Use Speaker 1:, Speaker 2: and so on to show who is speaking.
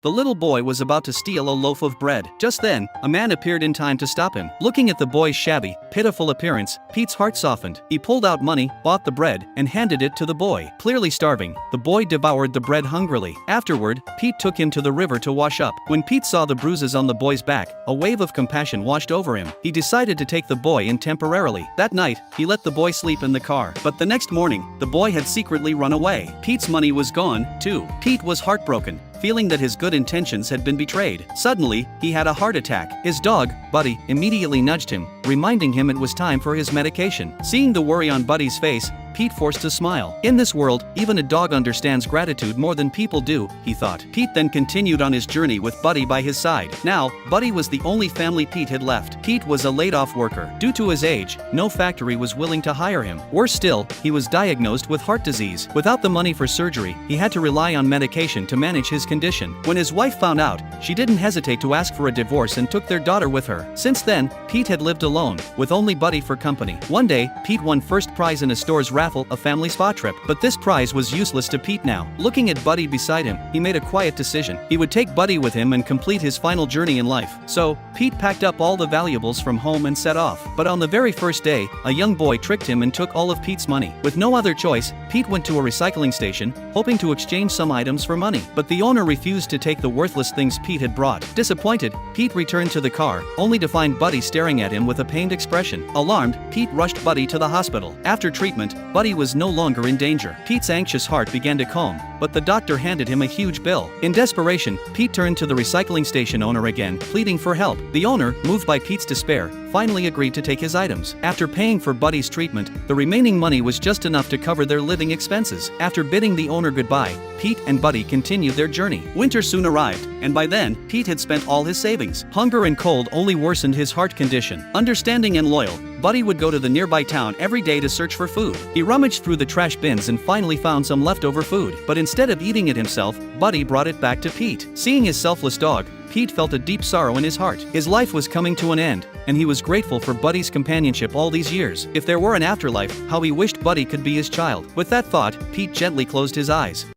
Speaker 1: The little boy was about to steal a loaf of bread. Just then, a man appeared in time to stop him. Looking at the boy's shabby, pitiful appearance, Pete's heart softened. He pulled out money, bought the bread, and handed it to the boy. Clearly starving, the boy devoured the bread hungrily. Afterward, Pete took him to the river to wash up. When Pete saw the bruises on the boy's back, a wave of compassion washed over him. He decided to take the boy in temporarily. That night, he let the boy sleep in the car. But the next morning, the boy had secretly run away. Pete's money was gone, too. Pete was heartbroken, feeling that his good intentions had been betrayed. Suddenly, he had a heart attack. His dog, Buddy, immediately nudged him, reminding him it was time for his medication. Seeing the worry on Buddy's face, Pete forced a smile. In this world, even a dog understands gratitude more than people do, he thought. Pete then continued on his journey with Buddy by his side. Now, Buddy was the only family Pete had left. Pete was a laid-off worker. Due to his age, no factory was willing to hire him. Worse still, he was diagnosed with heart disease. Without the money for surgery, he had to rely on medication to manage his condition. When his wife found out, she didn't hesitate to ask for a divorce and took their daughter with her. Since then, Pete had lived alone, with only Buddy for company. One day, Pete won first prize in a store's raffle, a family spa trip. But this prize was useless to Pete now. Looking at Buddy beside him, he made a quiet decision. He would take Buddy with him and complete his final journey in life. So, Pete packed up all the valuables from home and set off. But on the very first day, a young boy tricked him and took all of Pete's money. With no other choice, Pete went to a recycling station, hoping to exchange some items for money. But the owner refused to take the worthless things Pete had brought. Disappointed, Pete returned to the car, only to find Buddy staring at him with a pained expression. Alarmed, Pete rushed Buddy to the hospital. After treatment, Buddy was no longer in danger. Pete's anxious heart began to calm, but the doctor handed him a huge bill. In desperation, Pete turned to the recycling station owner again, pleading for help. The owner, moved by Pete's despair, finally agreed to take his items. After paying for Buddy's treatment, the remaining money was just enough to cover their living expenses. After bidding the owner goodbye, Pete and Buddy continued their journey. Winter soon arrived, and by then, Pete had spent all his savings. Hunger and cold only worsened his heart condition. Understanding and loyal, Buddy would go to the nearby town every day to search for food. He rummaged through the trash bins and finally found some leftover food. But instead of eating it himself, Buddy brought it back to Pete. Seeing his selfless dog, Pete felt a deep sorrow in his heart. His life was coming to an end, and he was grateful for Buddy's companionship all these years. If there were an afterlife, how he wished Buddy could be his child. With that thought, Pete gently closed his eyes.